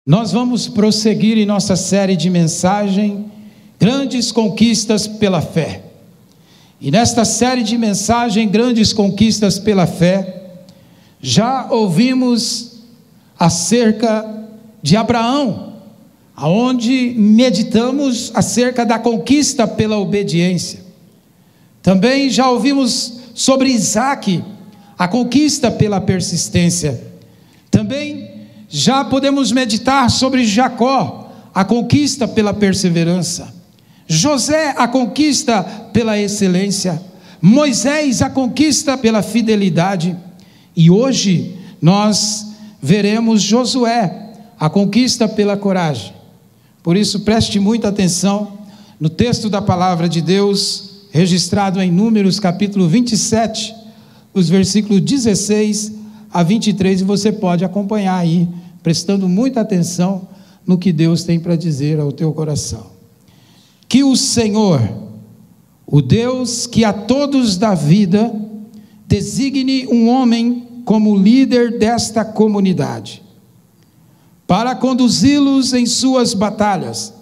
Nós vamos prosseguir em nossa série de mensagem, Grandes Conquistas pela Fé. E nesta série de mensagem, Grandes Conquistas pela Fé, já ouvimos acerca de Abraão, aonde meditamos acerca da conquista pela obediência. Também já ouvimos sobre Isaque, a conquista pela persistência. Também já podemos meditar sobre Jacó, a conquista pela perseverança. José, a conquista pela excelência. Moisés, a conquista pela fidelidade. E hoje nós veremos Josué, a conquista pela coragem. Por isso preste muita atenção no texto da palavra de Deus, registrado em Números capítulo 27, os versículos 16 a 23, e você pode acompanhar aí, prestando muita atenção no que Deus tem para dizer ao teu coração. Que o Senhor, o Deus que a todos dá vida, designe um homem como líder desta comunidade, para conduzi-los em suas batalhas,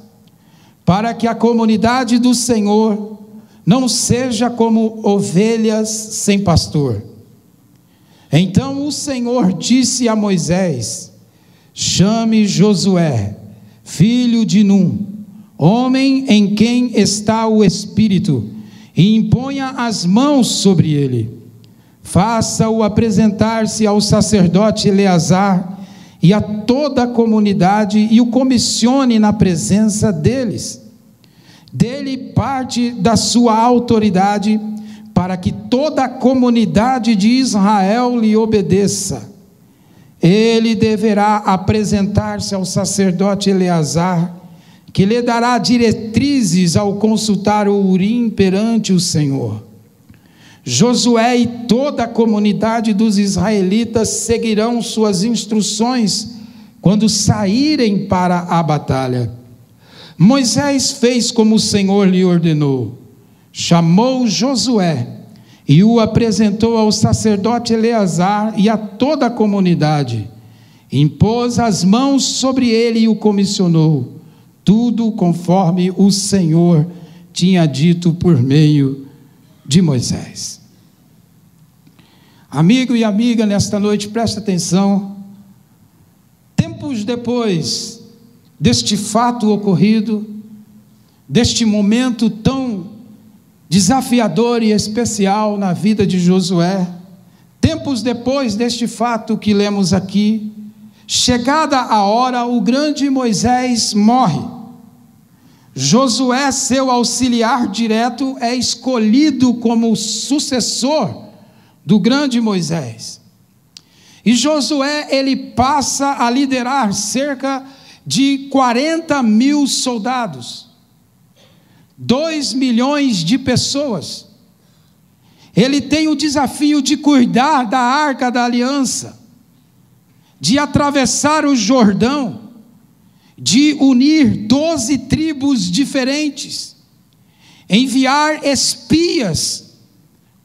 para que a comunidade do Senhor não seja como ovelhas sem pastor. Então o Senhor disse a Moisés: chame Josué, filho de Num, homem em quem está o Espírito, e imponha as mãos sobre ele. Faça-o apresentar-se ao sacerdote Eleazar e a toda a comunidade, e o comissione na presença deles. Dele parte da sua autoridade, para que toda a comunidade de Israel lhe obedeça. Ele deverá apresentar-se ao sacerdote Eleazar, que lhe dará diretrizes ao consultar o Urim perante o Senhor. Josué e toda a comunidade dos israelitas seguirão suas instruções quando saírem para a batalha. Moisés fez como o Senhor lhe ordenou. Chamou Josué e o apresentou ao sacerdote Eleazar e a toda a comunidade. Impôs as mãos sobre ele e o comissionou, tudo conforme o Senhor tinha dito por meio de Moisés. Amigo e amiga, nesta noite, presta atenção. Tempos depois deste fato ocorrido, deste momento tão desafiador e especial na vida de Josué, tempos depois deste fato que lemos aqui, chegada a hora, o grande Moisés morre. Josué, seu auxiliar direto, é escolhido como sucessor do grande Moisés. E Josué, ele passa a liderar cerca de 40 mil soldados, 2 milhões de pessoas. Ele tem o desafio de cuidar da Arca da Aliança, de atravessar o Jordão, de unir 12 tribos diferentes, enviar espias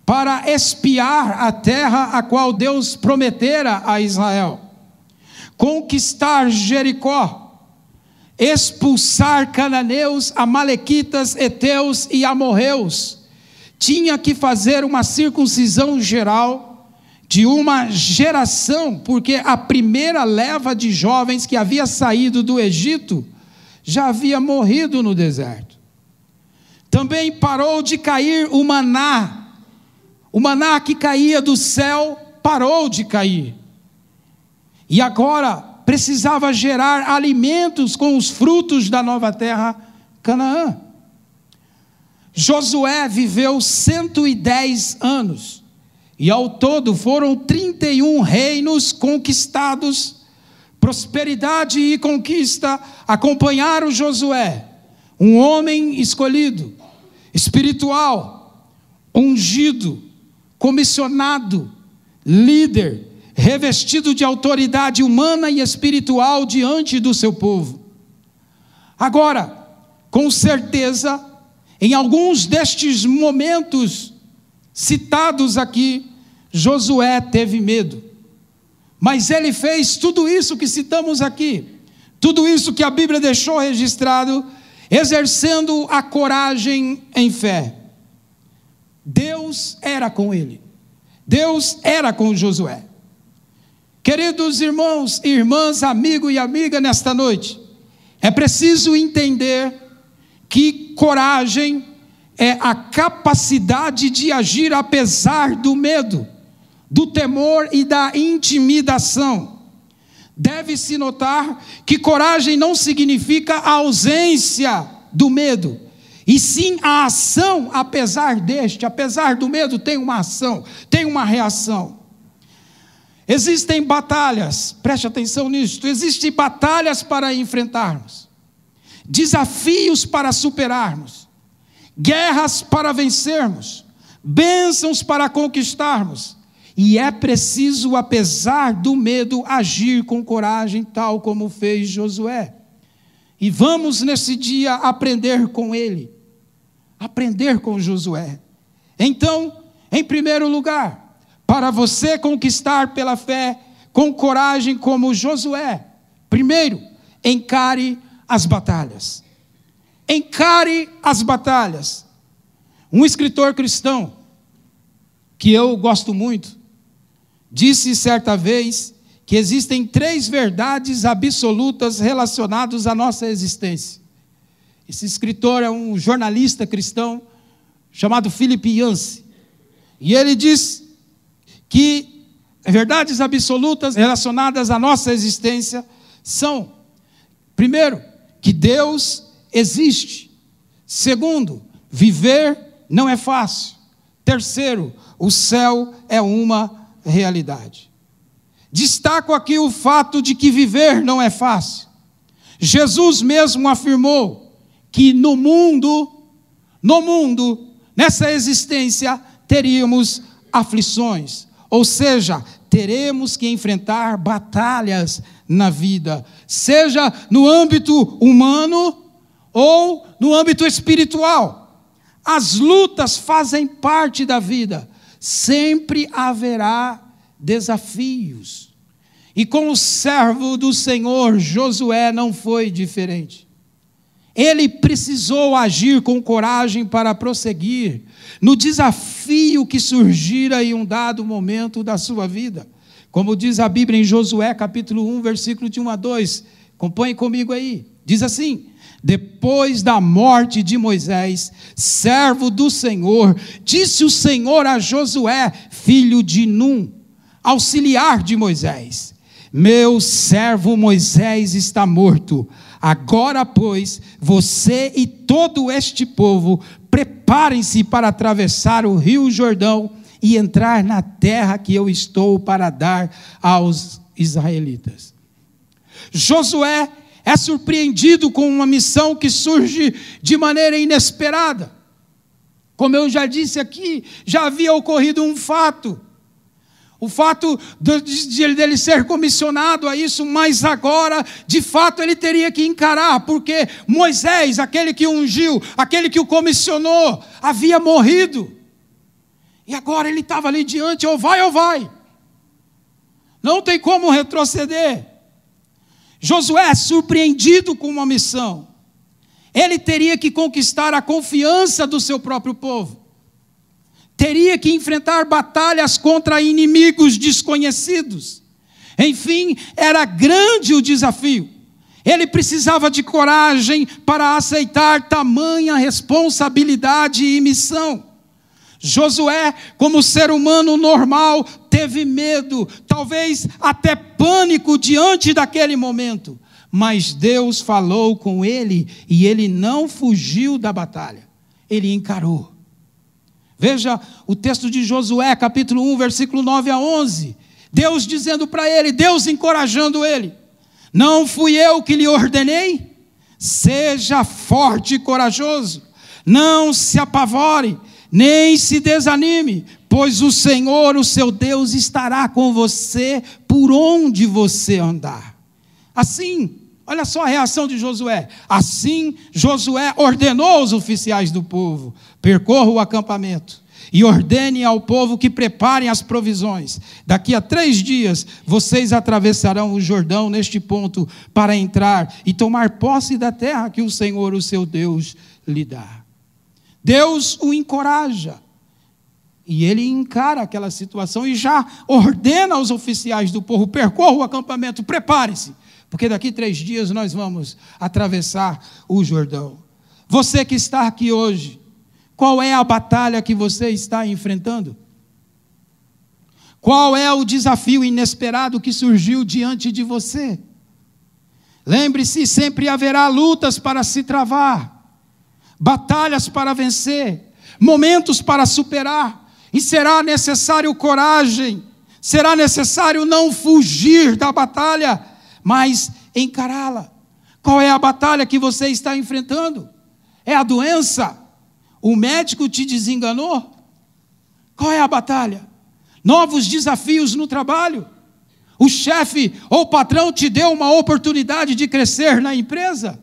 para espiar a terra a qual Deus prometera a Israel, conquistar Jericó, expulsar cananeus, amalequitas, heteus e amorreus. Tinha que fazer uma circuncisão geral de uma geração, porque a primeira leva de jovens que havia saído do Egito já havia morrido no deserto. Também parou de cair o maná que caía do céu parou de cair, e agora precisava gerar alimentos com os frutos da nova terra Canaã. Josué viveu 110 anos, e ao todo foram 31 reinos conquistados. Prosperidade e conquista acompanharam Josué, um homem escolhido, espiritual, ungido, comissionado, líder, revestido de autoridade humana e espiritual diante do seu povo. Agora, com certeza, em alguns destes momentos citados aqui, Josué teve medo, mas ele fez tudo isso que citamos aqui, Tudo isso que a Bíblia deixou registrado, exercendo a coragem em fé. Deus era com ele. Deus era com Josué. Queridos irmãos e irmãs, amigo e amiga, nesta noite, é preciso entender que coragem é a capacidade de agir apesar do medo, do temor e da intimidação. Deve-se notar que coragem não significa a ausência do medo, e sim a ação apesar do medo, tem uma ação, tem uma reação. Existem batalhas, preste atenção nisso, existem batalhas para enfrentarmos, desafios para superarmos, guerras para vencermos, bênçãos para conquistarmos, e é preciso, apesar do medo, agir com coragem, tal como fez Josué. E vamos nesse dia aprender com ele, aprender com Josué. Então, em primeiro lugar, para você conquistar pela fé, com coragem como Josué, primeiro, encare as batalhas. Encare as batalhas. Um escritor cristão, que eu gosto muito, disse certa vez que existem 3 verdades absolutas relacionadas à nossa existência. Esse escritor é um jornalista cristão chamado Philip Yancey. E ele diz que verdades absolutas relacionadas à nossa existência são, primeiro, que Deus existe. Segundo, viver não é fácil. Terceiro, o céu é uma realidade. Destaco aqui o fato de que viver não é fácil. Jesus mesmo afirmou que no mundo, nessa existência, teríamos aflições, ou seja, teremos que enfrentar batalhas na vida, seja no âmbito humano ou no âmbito espiritual. As lutas fazem parte da vida. Sempre haverá desafios. E com o servo do Senhor, Josué, não foi diferente. Ele precisou agir com coragem para prosseguir no desafio que surgira em um dado momento da sua vida. Como diz a Bíblia em Josué, capítulo 1, versículo de 1 a 2. Acompanhe comigo aí. Diz assim: depois da morte de Moisés, servo do Senhor, disse o Senhor a Josué, filho de Num, auxiliar de Moisés: meu servo Moisés está morto. Agora, pois, você e todo este povo, preparem-se para atravessar o rio Jordão e entrar na terra que eu estou para dar aos israelitas. Josué é surpreendido com uma missão que surge de maneira inesperada. Como eu já disse aqui, já havia ocorrido um fato. O fato dele ser comissionado a isso, mas agora, de fato, ele teria que encarar, porque Moisés, aquele que ungiu, aquele que o comissionou, havia morrido. E agora ele estava ali diante, ou vai ou vai. Não tem como retroceder. Josué, surpreendido com uma missão, ele teria que conquistar a confiança do seu próprio povo. Teria que enfrentar batalhas contra inimigos desconhecidos. Enfim, era grande o desafio. Ele precisava de coragem para aceitar tamanha responsabilidade e missão. Josué, como ser humano normal, teve medo, talvez até pânico diante daquele momento. Mas Deus falou com ele e ele não fugiu da batalha. Ele encarou. Veja o texto de Josué, capítulo 1, versículo 9 a 11. Deus dizendo para ele, Deus encorajando ele: não fui eu que lhe ordenei? Seja forte e corajoso, não se apavore, nem se desanime, pois o Senhor, o seu Deus, estará com você por onde você andar. Assim, olha só a reação de Josué. Assim, Josué ordenou aos oficiais do povo: percorra o acampamento e ordene ao povo que preparem as provisões. Daqui a 3 dias, vocês atravessarão o Jordão neste ponto para entrar e tomar posse da terra que o Senhor, o seu Deus, lhe dá. Deus o encoraja. E ele encara aquela situação e já ordena aos oficiais do povo: percorram o acampamento, preparem-se, porque daqui 3 dias nós vamos atravessar o Jordão. Você que está aqui hoje, qual é a batalha que você está enfrentando? Qual é o desafio inesperado que surgiu diante de você? Lembre-se, sempre haverá lutas para se travar, batalhas para vencer, momentos para superar. E será necessário coragem, será necessário não fugir da batalha, mas encará-la. Qual é a batalha que você está enfrentando? É a doença? O médico te desenganou? Qual é a batalha? Novos desafios no trabalho? O chefe ou o patrão te deu uma oportunidade de crescer na empresa?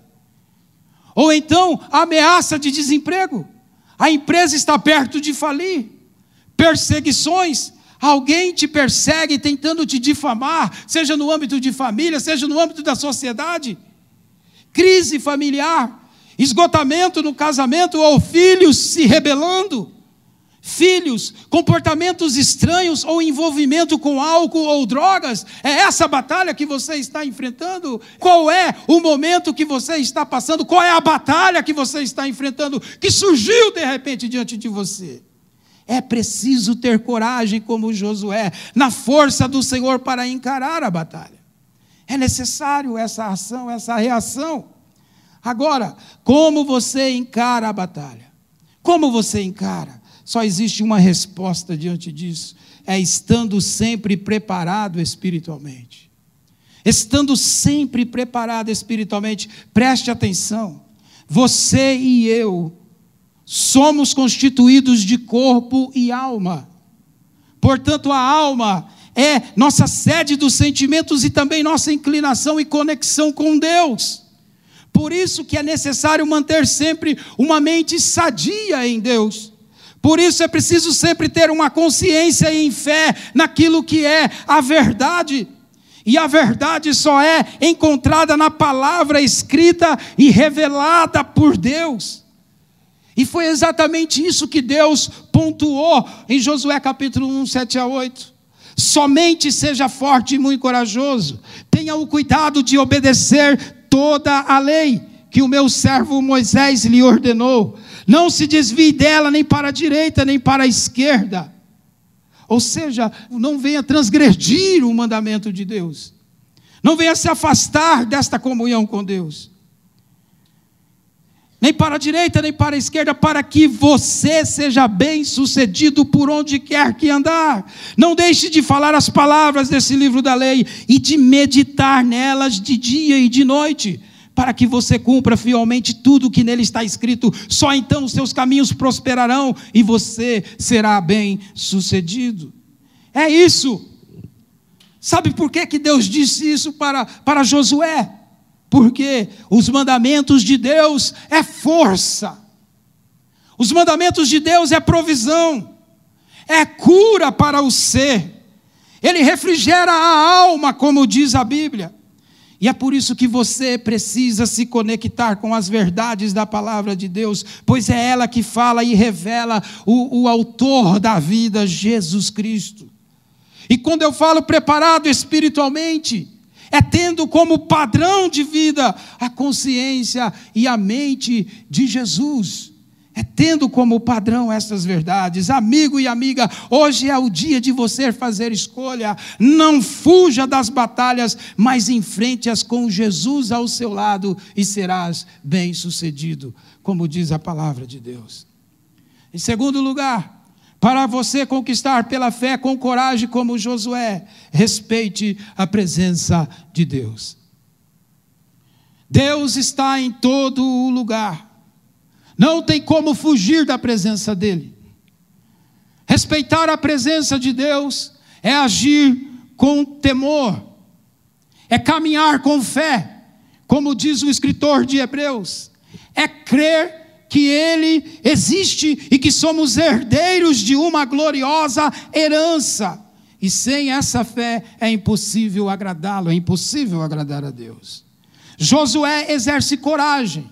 Ou então a ameaça de desemprego? A empresa está perto de falir? Perseguições, alguém te persegue tentando te difamar, seja no âmbito de família, seja no âmbito da sociedade. Crise familiar, esgotamento no casamento ou filhos se rebelando. Filhos, comportamentos estranhos ou envolvimento com álcool ou drogas. É essa a batalha que você está enfrentando? Qual é o momento que você está passando? Qual é a batalha que você está enfrentando que surgiu de repente diante de você? É preciso ter coragem como Josué, na força do Senhor para encarar a batalha. É necessário essa ação, essa reação. Agora, como você encara a batalha? Como você encara? Só existe uma resposta diante disso: é estando sempre preparado espiritualmente. Estando sempre preparado espiritualmente. Preste atenção, você e eu somos constituídos de corpo e alma. Portanto, a alma é nossa sede dos sentimentos e também nossa inclinação e conexão com Deus. Por isso que é necessário manter sempre uma mente sadia em Deus. Por isso é preciso sempre ter uma consciência em fé naquilo que é a verdade. E a verdade só é encontrada na palavra escrita e revelada por Deus. E foi exatamente isso que Deus pontuou em Josué capítulo 1, 7-8. Somente seja forte e muito corajoso. Tenha o cuidado de obedecer toda a lei que o meu servo Moisés lhe ordenou. Não se desvie dela nem para a direita nem para a esquerda. Ou seja, não venha transgredir o mandamento de Deus. Não venha se afastar desta comunhão com Deus. Nem para a direita, nem para a esquerda, para que você seja bem sucedido por onde quer que andar. Não deixe de falar as palavras desse livro da lei e de meditar nelas de dia e de noite, para que você cumpra fielmente tudo o que nele está escrito. Só então os seus caminhos prosperarão e você será bem sucedido. É isso. Sabe por que Deus disse isso para Josué? Porque os mandamentos de Deus é força, os mandamentos de Deus é provisão, é cura para o ser, ele refrigera a alma, como diz a Bíblia. E é por isso que você precisa se conectar com as verdades da palavra de Deus, pois é ela que fala e revela o autor da vida, Jesus Cristo. E quando eu falo preparado espiritualmente, é tendo como padrão de vida a consciência e a mente de Jesus. É tendo como padrão essas verdades. Amigo e amiga, hoje é o dia de você fazer escolha. Não fuja das batalhas, mas enfrente-as com Jesus ao seu lado e serás bem-sucedido, como diz a palavra de Deus. Em segundo lugar, para você conquistar pela fé com coragem como Josué, respeite a presença de Deus. Deus está em todo o lugar. Não tem como fugir da presença dele. Respeitar a presença de Deus é agir com temor, é caminhar com fé, como diz o escritor de Hebreus, é crer que Ele existe e que somos herdeiros de uma gloriosa herança. E sem essa fé é impossível agradá-lo, é impossível agradar a Deus. Josué exerce coragem,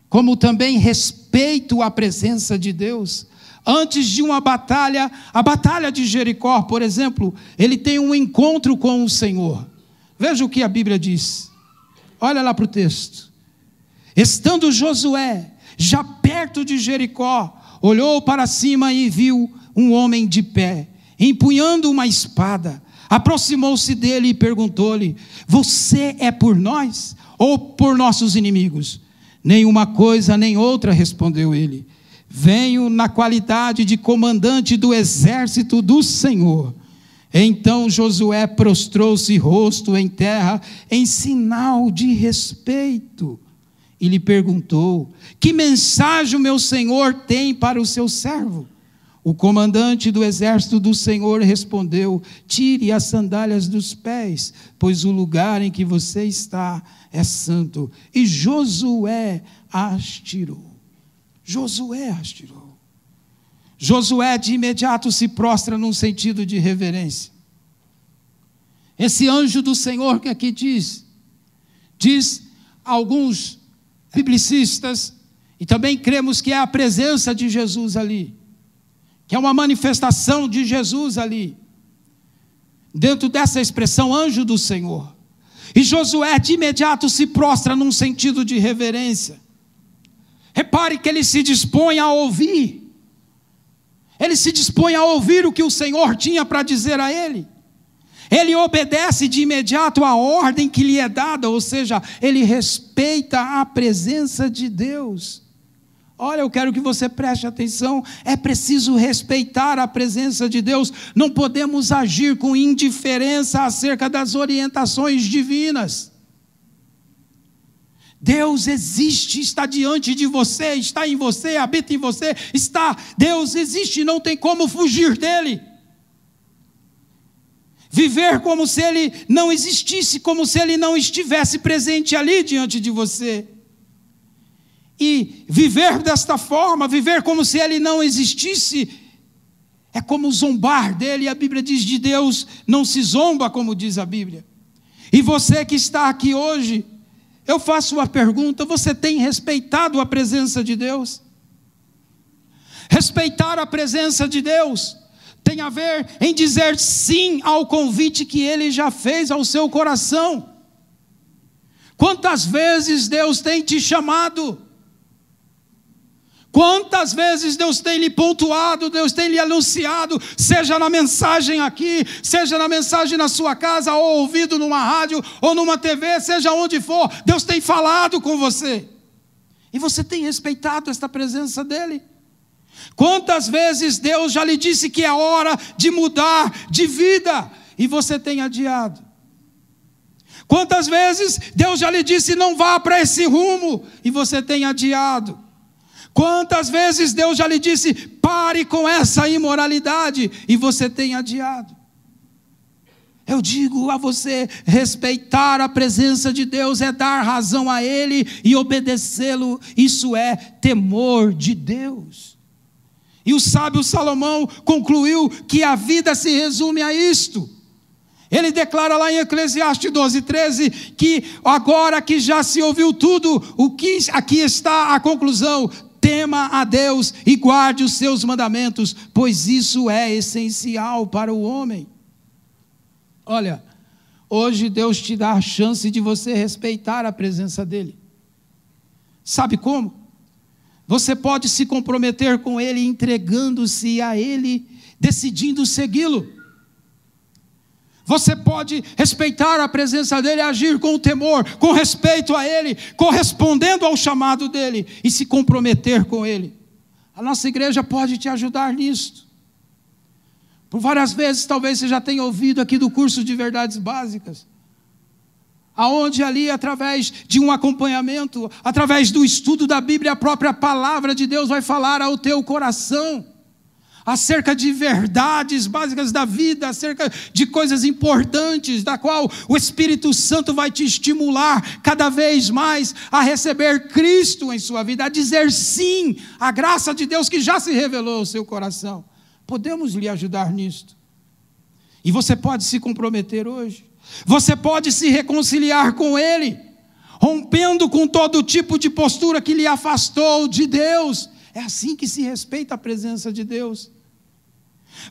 como também respeito à presença de Deus. Antes de uma batalha, a batalha de Jericó, por exemplo, ele tem um encontro com o Senhor. Veja o que a Bíblia diz. Olha lá para o texto. Estando Josué já perto de Jericó, olhou para cima e viu um homem de pé, empunhando uma espada. Aproximou-se dele e perguntou-lhe: você é por nós ou por nossos inimigos? Nenhuma coisa nem outra, respondeu ele. Venho na qualidade de comandante do exército do Senhor. Então Josué prostrou-se rosto em terra em sinal de respeito e lhe perguntou: que mensagem o meu senhor tem para o seu servo? O comandante do exército do Senhor respondeu: tire as sandálias dos pés, pois o lugar em que você está é santo. E Josué as tirou. Josué as tirou. Josué de imediato se prostra num sentido de reverência. Esse anjo do Senhor que aqui diz alguns biblicistas, e também cremos que é a presença de Jesus ali, que é uma manifestação de Jesus ali, dentro dessa expressão anjo do Senhor. E Josué de imediato se prostra num sentido de reverência. Repare que ele se dispõe a ouvir. Ele se dispõe a ouvir o que o Senhor tinha para dizer a ele. Ele obedece de imediato à ordem que lhe é dada, ou seja, ele respeita a presença de Deus. Olha, eu quero que você preste atenção, é preciso respeitar a presença de Deus, não podemos agir com indiferença acerca das orientações divinas. Deus existe, está diante de você, está em você, habita em você, Deus existe, não tem como fugir dele. Viver como se ele não existisse, como se ele não estivesse presente ali diante de você. E viver desta forma, viver como se ele não existisse, é como zombar dele. A Bíblia diz: de Deus não se zomba, como diz a Bíblia. E você que está aqui hoje, eu faço uma pergunta: você tem respeitado a presença de Deus? Respeitar a presença de Deus tem a ver em dizer sim ao convite que Ele já fez ao seu coração. Quantas vezes Deus tem te chamado? Quantas vezes Deus tem lhe pontuado, Deus tem lhe anunciado, seja na mensagem aqui, seja na mensagem na sua casa, ou ouvido numa rádio, ou numa TV, seja onde for, Deus tem falado com você. E você tem respeitado esta presença dEle? Quantas vezes Deus já lhe disse que é hora de mudar de vida, e você tem adiado? Quantas vezes Deus já lhe disse: não vá para esse rumo, e você tem adiado? Quantas vezes Deus já lhe disse: pare com essa imoralidade, e você tem adiado? Eu digo a você, respeitar a presença de Deus é dar razão a Ele e obedecê-lo. Isso é temor de Deus. E o sábio Salomão concluiu que a vida se resume a isto. Ele declara lá em Eclesiastes 12:13, que agora que já se ouviu tudo, aqui está a conclusão: tema a Deus e guarde os seus mandamentos, pois isso é essencial para o homem. Olha, hoje Deus te dá a chance de você respeitar a presença dEle. Sabe como? Você pode se comprometer com Ele, entregando-se a Ele, decidindo segui-lo. Você pode respeitar a presença dEle, agir com temor, com respeito a Ele, correspondendo ao chamado dEle e se comprometer com Ele. A nossa igreja pode te ajudar nisto. Por várias vezes, talvez você já tenha ouvido aqui do curso de verdades básicas, aonde ali, através de um acompanhamento, através do estudo da Bíblia, a própria palavra de Deus vai falar ao teu coração. acerca de verdades básicas da vida, acerca de coisas importantes, da qual o Espírito Santo vai te estimular cada vez mais a receber Cristo em sua vida, a dizer sim à graça de Deus que já se revelou ao seu coração. Podemos lhe ajudar nisto. E você pode se comprometer hoje. Você pode se reconciliar com Ele, rompendo com todo tipo de postura que lhe afastou de Deus. É assim que se respeita a presença de Deus.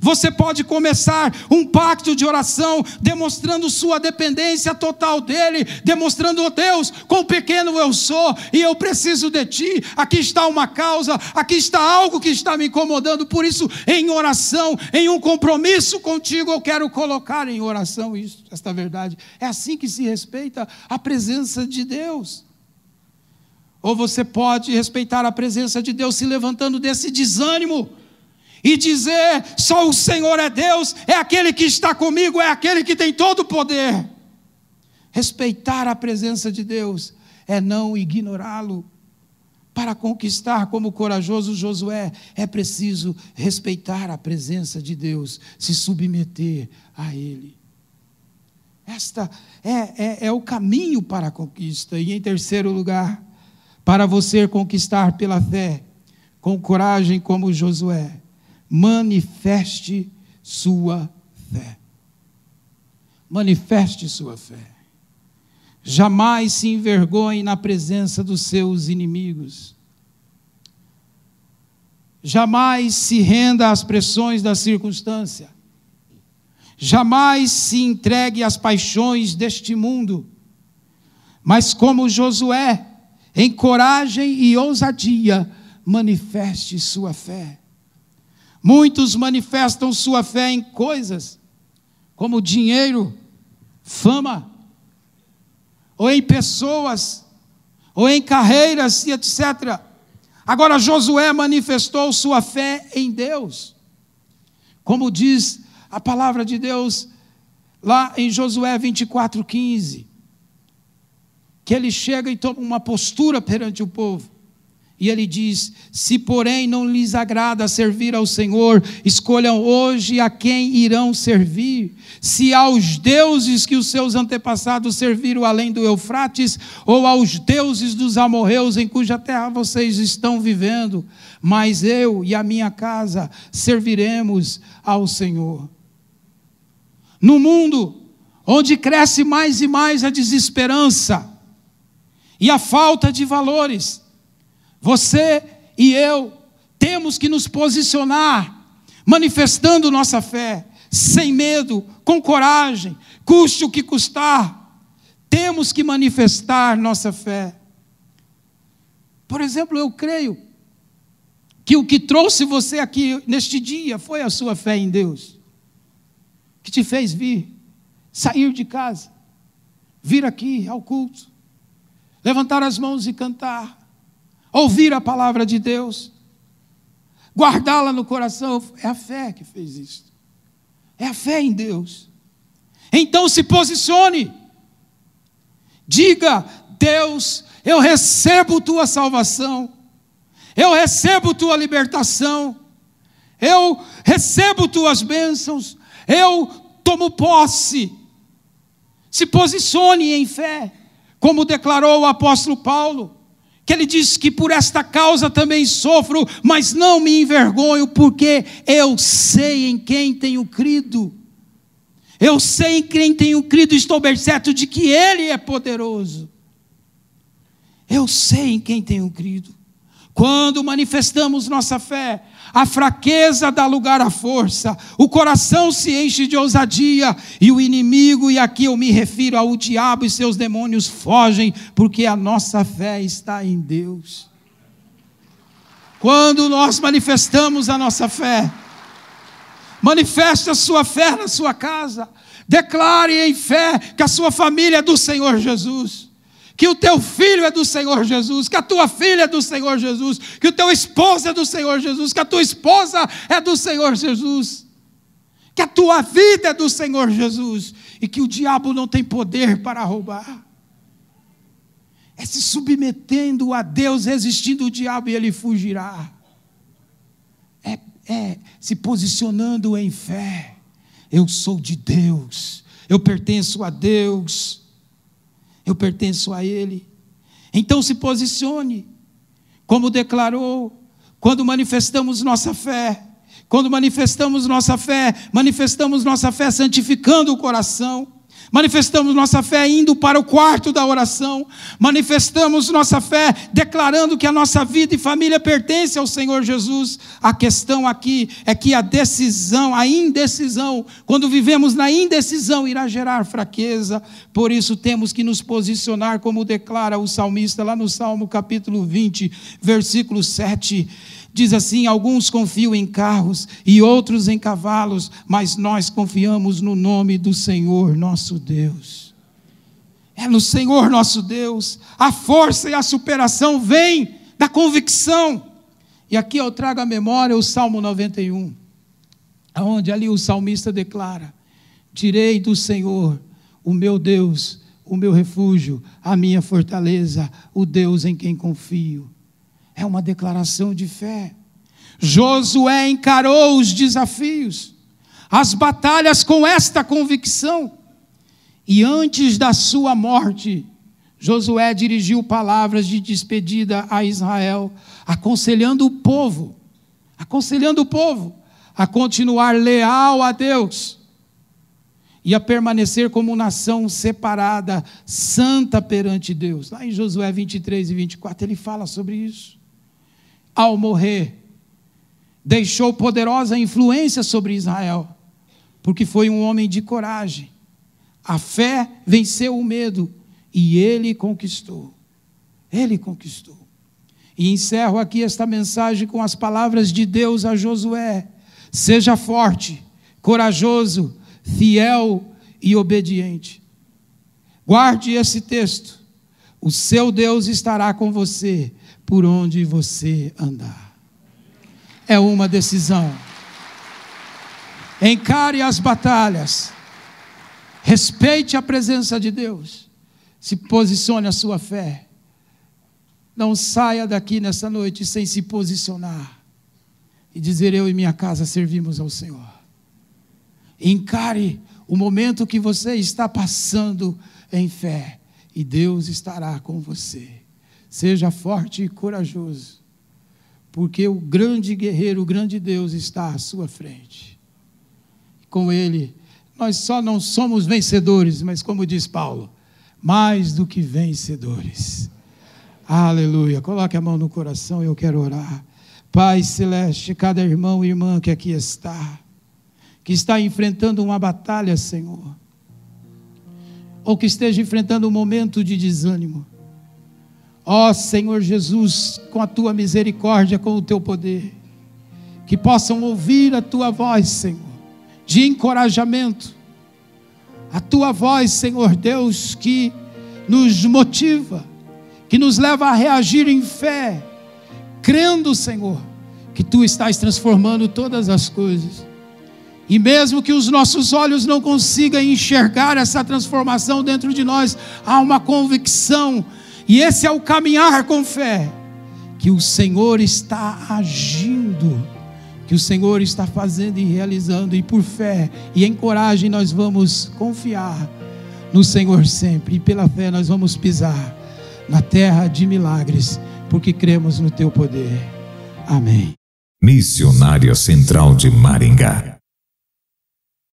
Você pode começar um pacto de oração, demonstrando sua dependência total dEle, demonstrando, oh Deus, quão pequeno eu sou, e eu preciso de Ti, aqui está uma causa, aqui está algo que está me incomodando, por isso, em oração, em um compromisso contigo, eu quero colocar em oração esta verdade. É assim que se respeita a presença de Deus. Ou você pode respeitar a presença de Deus se levantando desse desânimo, e dizer, só o Senhor é Deus, é aquele que está comigo, é aquele que tem todo o poder. Respeitar a presença de Deus é não ignorá-lo. Para conquistar como corajoso Josué, é preciso respeitar a presença de Deus, se submeter a Ele. Esta é o caminho para a conquista. E em terceiro lugar, para você conquistar pela fé, com coragem como Josué, manifeste sua fé. Manifeste sua fé. Jamais se envergonhe na presença dos seus inimigos. Jamais se renda às pressões da circunstância. Jamais se entregue às paixões deste mundo. Mas como Josué, em coragem e ousadia, manifeste sua fé. Muitos manifestam sua fé em coisas como dinheiro, fama, ou em pessoas, ou em carreiras e etc. Agora Josué manifestou sua fé em Deus. Como diz a palavra de Deus lá em Josué 24:15, que ele chega e toma uma postura perante o povo. E ele diz, se porém não lhes agrada servir ao Senhor, escolham hoje a quem irão servir. Se aos deuses que os seus antepassados serviram além do Eufrates, ou aos deuses dos amorreus em cuja terra vocês estão vivendo. Mas eu e a minha casa serviremos ao Senhor. No mundo onde cresce mais e mais a desesperança e a falta de valores, você e eu temos que nos posicionar, manifestando nossa fé, sem medo, com coragem, custe o que custar. Temos que manifestar nossa fé. Por exemplo, eu creio que o que trouxe você aqui neste dia foi a sua fé em Deus, que te fez vir, sair de casa, vir aqui ao culto, levantar as mãos e cantar, ouvir a palavra de Deus, guardá-la no coração. É a fé que fez isso. É a fé em Deus. Então se posicione. Diga, Deus, eu recebo tua salvação. Eu recebo tua libertação. Eu recebo tuas bênçãos. Eu tomo posse. Se posicione em fé, como declarou o apóstolo Paulo, que ele diz que por esta causa também sofro, mas não me envergonho, porque eu sei em quem tenho crido. Eu sei em quem tenho crido, estou bem certo de que Ele é poderoso. Eu sei em quem tenho crido. Quando manifestamos nossa fé, a fraqueza dá lugar à força, o coração se enche de ousadia, e o inimigo, e aqui eu me refiro ao diabo e seus demônios, fogem, porque a nossa fé está em Deus. Quando nós manifestamos a nossa fé, manifeste a sua fé na sua casa, declare em fé que a sua família é do Senhor Jesus, que o teu filho é do Senhor Jesus, que a tua filha é do Senhor Jesus, que o teu esposo é do Senhor Jesus, que a tua esposa é do Senhor Jesus, que a tua vida é do Senhor Jesus, e que o diabo não tem poder para roubar. É se submetendo a Deus, resistindo o diabo, e ele fugirá. se posicionando em fé. Eu sou de Deus, eu pertenço a Deus, eu pertenço a Ele. Então se posicione, como declarou, quando manifestamos nossa fé. Quando manifestamos nossa fé santificando o coração, manifestamos nossa fé indo para o quarto da oração, manifestamos nossa fé declarando que a nossa vida e família pertence ao Senhor Jesus. A questão aqui é que a indecisão, quando vivemos na indecisão, irá gerar fraqueza. Por isso temos que nos posicionar, como declara o salmista lá no Salmo capítulo 20, versículo 7. Diz assim: alguns confiam em carros e outros em cavalos, mas nós confiamos no nome do Senhor nosso Deus. É no Senhor nosso Deus. A força e a superação vêm da convicção. E aqui eu trago à memória o Salmo 91, onde ali o salmista declara: direi do Senhor, o meu Deus, o meu refúgio, a minha fortaleza, o Deus em quem confio. É uma declaração de fé. Josué encarou os desafios, as batalhas com esta convicção. E antes da sua morte, Josué dirigiu palavras de despedida a Israel, aconselhando o povo a continuar leal a Deus e a permanecer como nação separada, santa perante Deus. Lá em Josué 23 e 24, ele fala sobre isso. Ao morrer, deixou poderosa influência sobre Israel, porque foi um homem de coragem. A fé venceu o medo e ele conquistou. Ele conquistou. E encerro aqui esta mensagem com as palavras de Deus a Josué: seja forte, corajoso, fiel e obediente. Guarde esse texto. O seu Deus estará com você por onde você andar. É uma decisão. Encare as batalhas. Respeite a presença de Deus. Se posicione a sua fé. Não saia daqui nessa noite sem se posicionar e dizer: eu e minha casa servimos ao Senhor. Encare o momento que você está passando em fé e Deus estará com você. Seja forte e corajoso, porque o grande guerreiro, o grande Deus está à sua frente. Com Ele, nós só não somos vencedores, mas como diz Paulo, mais do que vencedores. Aleluia. Coloque a mão no coração, eu quero orar. Pai celeste, cada irmão e irmã que aqui está, que está enfrentando uma batalha, Senhor, ou que esteja enfrentando um momento de desânimo, ó Senhor Jesus, com a tua misericórdia, com o teu poder, que possam ouvir a tua voz, Senhor, de encorajamento, a tua voz, Senhor Deus, que nos motiva, que nos leva a reagir em fé, crendo, Senhor, que tu estás transformando todas as coisas. E mesmo que os nossos olhos não consigam enxergar essa transformação dentro de nós, há uma convicção. E esse é o caminhar com fé, que o Senhor está agindo, que o Senhor está fazendo e realizando, e por fé e em coragem nós vamos confiar no Senhor sempre, e pela fé nós vamos pisar na terra de milagres, porque cremos no teu poder. Amém. Missionária Central de Maringá.